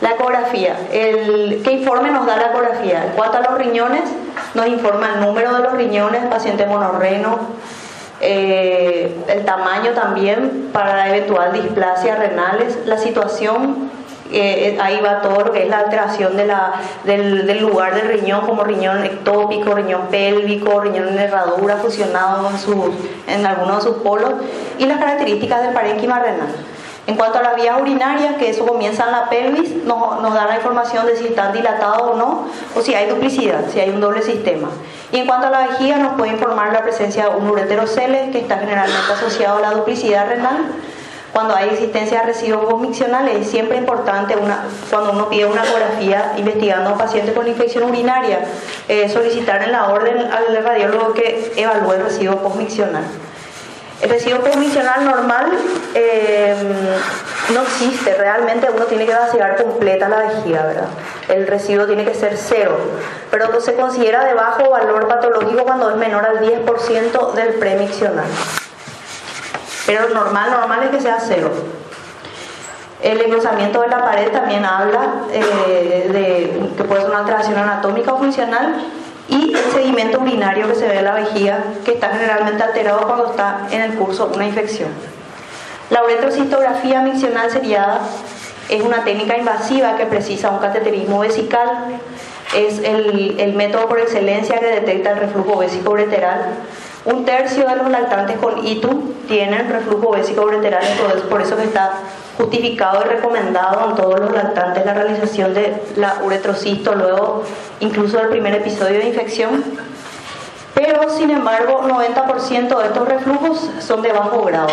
La ecografía. ¿Qué informe nos da la ecografía? En cuanto a los riñones, nos informa el número de los riñones, paciente monorreno, el tamaño también para eventual displasia renales, la situación, ahí va todo lo que es la alteración del lugar del riñón, como riñón ectópico, riñón pélvico, riñón en herradura, fusionado en algunos de sus polos, y las características del parénquima renal. En cuanto a las vías urinarias, que eso comienza en la pelvis, nos da la información de si están dilatados o no, o si hay duplicidad, si hay un doble sistema. Y en cuanto a la vejiga, nos puede informar la presencia de un ureterocele, que está generalmente asociado a la duplicidad renal. Cuando hay existencia de residuos posmiccionales, es siempre importante, cuando uno pide una ecografía investigando a un paciente con infección urinaria, solicitar en la orden al radiólogo que evalúe el residuo posmiccional. El residuo posmiccional normal no existe, realmente uno tiene que vaciar completa la vejiga, ¿verdad? El residuo tiene que ser 0, pero se considera de bajo valor patológico cuando es menor al 10% del premiccional. Pero normal es que sea 0. El engrosamiento de la pared también habla de que puede ser una alteración anatómica o funcional, y el sedimento urinario que se ve en la vejiga, que está generalmente alterado cuando está en el curso de una infección. La uretrocistografía miccional seriada es una técnica invasiva que precisa un cateterismo vesical. Es el método por excelencia que detecta el reflujo vésico-ureteral. 1/3 de los lactantes con ITU tienen reflujo vésico-ureteral, entonces por eso que está justificado y recomendado en todos los lactantes la realización de la uretrocisto luego incluso del primer episodio de infección. Pero sin embargo 90% de estos reflujos son de bajo grado.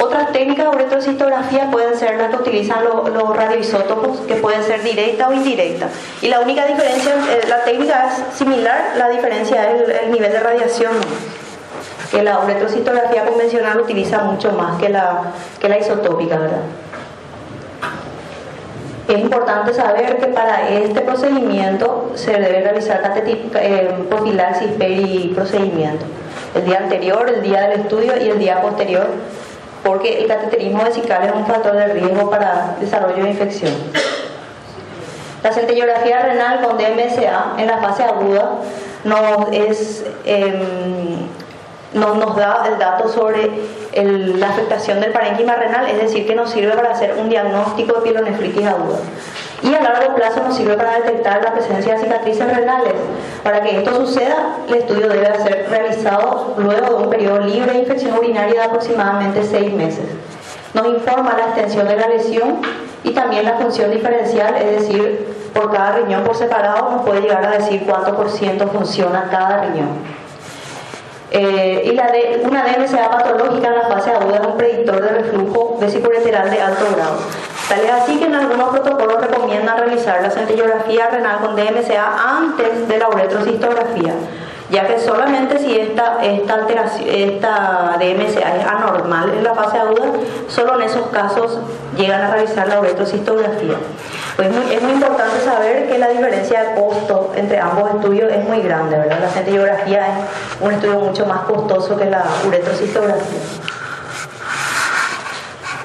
Otras técnicas de uretrocistografía pueden ser las que utilizan los radioisótopos, que pueden ser directa o indirecta. Y la única diferencia, la técnica es similar, la diferencia es el nivel de radiación, que la uretrocistografía convencional utiliza mucho más que la isotópica, ¿verdad? Es importante saber que para este procedimiento se debe realizar profilaxis periprocedimiento. El día anterior, el día del estudio y el día posterior, porque el cateterismo vesical es un factor de riesgo para el desarrollo de infección. La centellografía renal con DMSA en la fase aguda nos da el dato sobre la afectación del parénquima renal, es decir, que nos sirve para hacer un diagnóstico de pielonefritis aguda. Y a largo plazo nos sirve para detectar la presencia de cicatrices renales. Para que esto suceda, el estudio debe ser realizado luego de un periodo libre de infección urinaria de aproximadamente 6 meses. Nos informa la extensión de la lesión y también la función diferencial, es decir, por cada riñón por separado nos puede llegar a decir cuánto por ciento funciona cada riñón. Una DMSA patológica en la fase aguda es un predictor de reflujo vesicoureteral de alto grado. Tal es así que en algunos protocolos recomiendan realizar la centellografía renal con DMSA antes de la uretrocistografía, ya que solamente si esta DMSA es anormal en la fase aguda, solo en esos casos llegan a realizar la uretrocistografía. Pues es muy importante saber que la diferencia de costo entre ambos estudios es muy grande, ¿verdad? La centellografía es un estudio mucho más costoso que la uretrocistografía.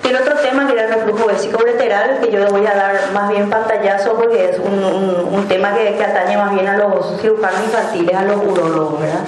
Y el otro tema que era el reflujo vésico-ureteral, que yo le voy a dar más bien pantallazo porque es un tema que atañe más bien a los cirujanos infantiles, a los urólogos, ¿verdad?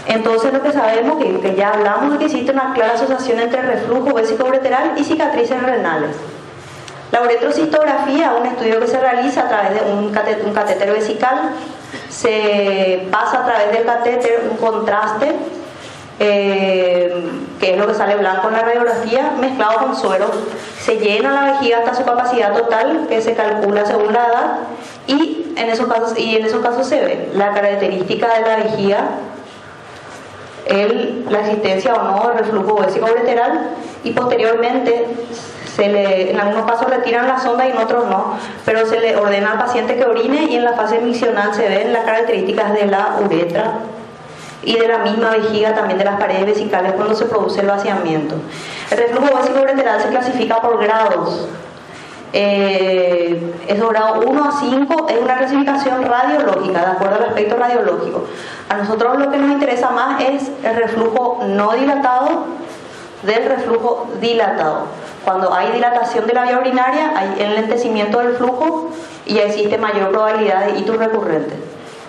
Entonces lo que sabemos, que ya hablamos, es que existe una clara asociación entre reflujo vésico-ureteral y cicatrices renales. La uretrocistografía es un estudio que se realiza a través de un catéter vesical. Se pasa a través del catéter un contraste, que es lo que sale blanco en la radiografía, mezclado con suero. Se llena la vejiga hasta su capacidad total, que se calcula según la edad, y en esos casos se ve la característica de la vejiga, la existencia o no de reflujo vésico-ureteral, y posteriormente en algunos casos retiran la sonda y en otros no, pero se le ordena al paciente que orine, y en la fase miccional se ven las características de la uretra y de la misma vejiga, también de las paredes vesicales cuando se produce el vaciamiento. El reflujo vésico-ureteral se clasifica por grados. Es grado 1 a 5, es una clasificación radiológica, de acuerdo al aspecto radiológico. A nosotros lo que nos interesa más es el reflujo no dilatado del reflujo dilatado. Cuando hay dilatación de la vía urinaria, hay enlentecimiento del flujo y ya existe mayor probabilidad de ictus recurrente.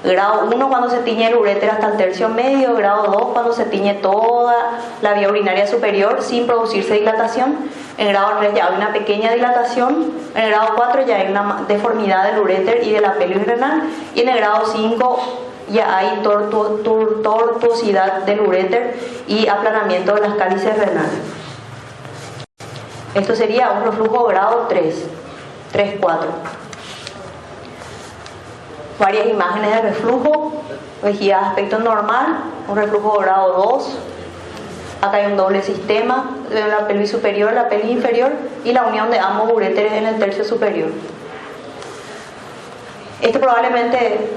Grado 1 cuando se tiñe el uréter hasta el tercio medio, grado 2 cuando se tiñe toda la vía urinaria superior sin producirse dilatación, en grado 3 ya hay una pequeña dilatación, en el grado 4 ya hay una deformidad del uréter y de la pelvis renal, y en el grado 5 ya hay tortuosidad del uréter y aplanamiento de las cálices renales. Esto sería un reflujo grado 3, 4. Varias imágenes de reflujo, vejiga de aspecto normal, un reflujo grado 2. Acá hay un doble sistema de la pelvis superior, la pelvis inferior y la unión de ambos uréteres en el tercio superior. Este probablemente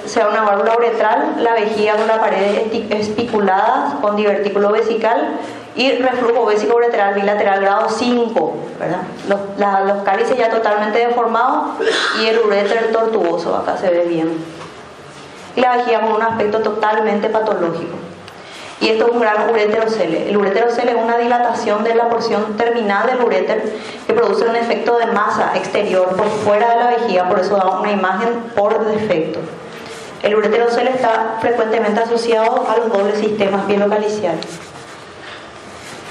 sea una válvula uretral, la vejiga con la pared espiculada con divertículo vesical y reflujo vésico-uretral bilateral grado 5, ¿verdad? Los cálices ya totalmente deformados y el uréter tortuoso, acá se ve bien. Y la vejiga con un aspecto totalmente patológico. Y esto es un gran ureterocele. El ureterocele es una dilatación de la porción terminal del uréter que produce un efecto de masa exterior por fuera de la vejiga, por eso da una imagen por defecto. El ureterocele está frecuentemente asociado a los dobles sistemas pielocaliciales.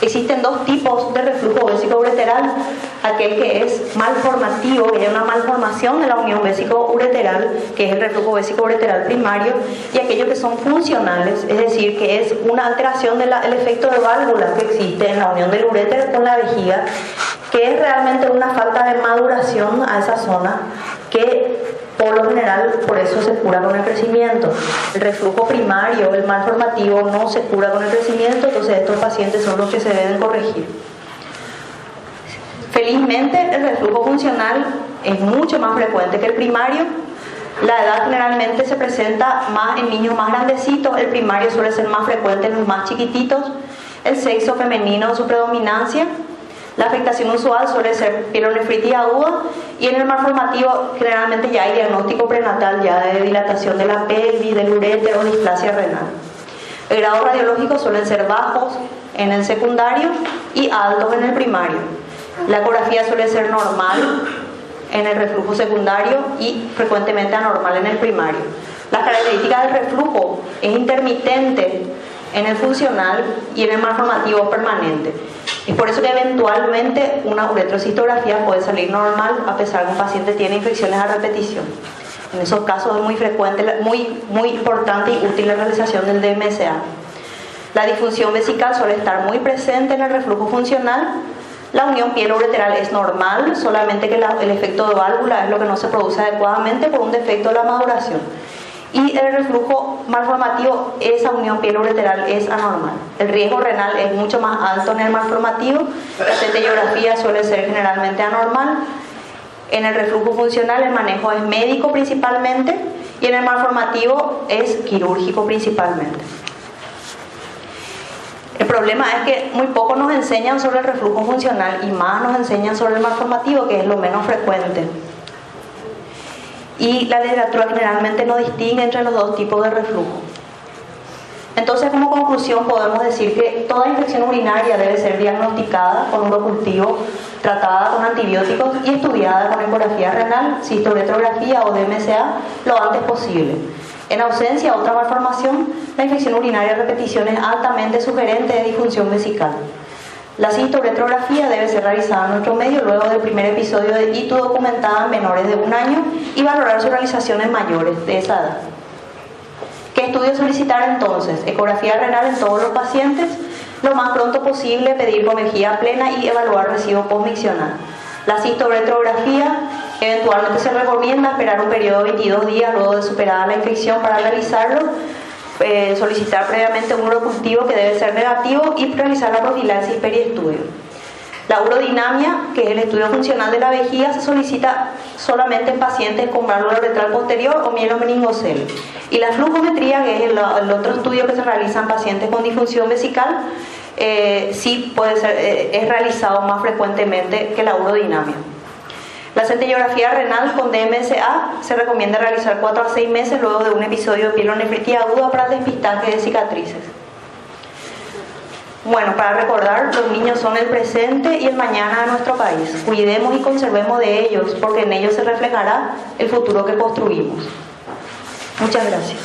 Existen dos tipos de reflujo vésico-ureteral, aquel que es malformativo, que es una malformación de la unión vésico-ureteral, que es el reflujo vésico-ureteral primario, y aquellos que son funcionales, es decir, que es una alteración del efecto de válvula que existe en la unión del uréter con la vejiga, que es realmente una falta de maduración a esa zona, que por lo general, por eso se cura con el crecimiento. El reflujo primario, el malformativo, no se cura con el crecimiento, entonces estos pacientes son los que se deben corregir. Felizmente, el reflujo funcional es mucho más frecuente que el primario. La edad generalmente se presenta más en niños más grandecitos, el primario suele ser más frecuente en los más chiquititos, el sexo femenino en su predominancia. La afectación usual suele ser pielonefritis aguda y en el malformativo generalmente ya hay diagnóstico prenatal ya de dilatación de la pelvis, del uréter o displasia renal. El grado radiológico suelen ser bajos en el secundario y altos en el primario. La ecografía suele ser normal en el reflujo secundario y frecuentemente anormal en el primario. Las características del reflujo es intermitente en el funcional y en el malformativo permanente. Es por eso que eventualmente una uretrocistografía puede salir normal a pesar de que un paciente tiene infecciones a repetición. En esos casos es muy frecuente, muy importante y útil la realización del DMSA. La disfunción vesical suele estar muy presente en el reflujo funcional. La unión pielo-ureteral es normal, solamente que el efecto de válvula es lo que no se produce adecuadamente por un defecto de la maduración. Y el reflujo malformativo, esa unión pielo-ureteral es anormal. El riesgo renal es mucho más alto en el malformativo, la centellografía suele ser generalmente anormal. En el reflujo funcional el manejo es médico principalmente y en el malformativo es quirúrgico principalmente. El problema es que muy poco nos enseñan sobre el reflujo funcional y más nos enseñan sobre el malformativo, que es lo menos frecuente. Y la literatura generalmente no distingue entre los dos tipos de reflujo. Entonces, como conclusión, podemos decir que toda infección urinaria debe ser diagnosticada con urocultivo, tratada con antibióticos y estudiada con ecografía renal, cistoretrografía o DMSA lo antes posible. En ausencia de otra malformación, la infección urinaria a repetición es altamente sugerente de disfunción vesical. La cistoretrografía debe ser realizada en nuestro medio luego del primer episodio de ictus documentada en menores de 1 año y valorar su realización en mayores de esa edad. ¿Qué estudio solicitar entonces? Ecografía renal en todos los pacientes, lo más pronto posible pedir con vejiga plena y evaluar residuo postmiccional. La cistoretrografía eventualmente se recomienda esperar un periodo de 22 días luego de superada la infección para realizarlo. Solicitar previamente un urocultivo que debe ser negativo y realizar la profilaxis periestudio. La urodinamia, que es el estudio funcional de la vejiga, se solicita solamente en pacientes con válvula uretral posterior o mielomeningocele. Y la flujometría, que es el otro estudio que se realiza en pacientes con disfunción vesical, sí puede ser, es realizado más frecuentemente que la urodinamia. La centellografía renal con DMSA se recomienda realizar 4 a 6 meses luego de un episodio de pielonefritis aguda para el despistaje de cicatrices. Bueno, para recordar, los niños son el presente y el mañana de nuestro país. Cuidemos y conservemos de ellos, porque en ellos se reflejará el futuro que construimos. Muchas gracias.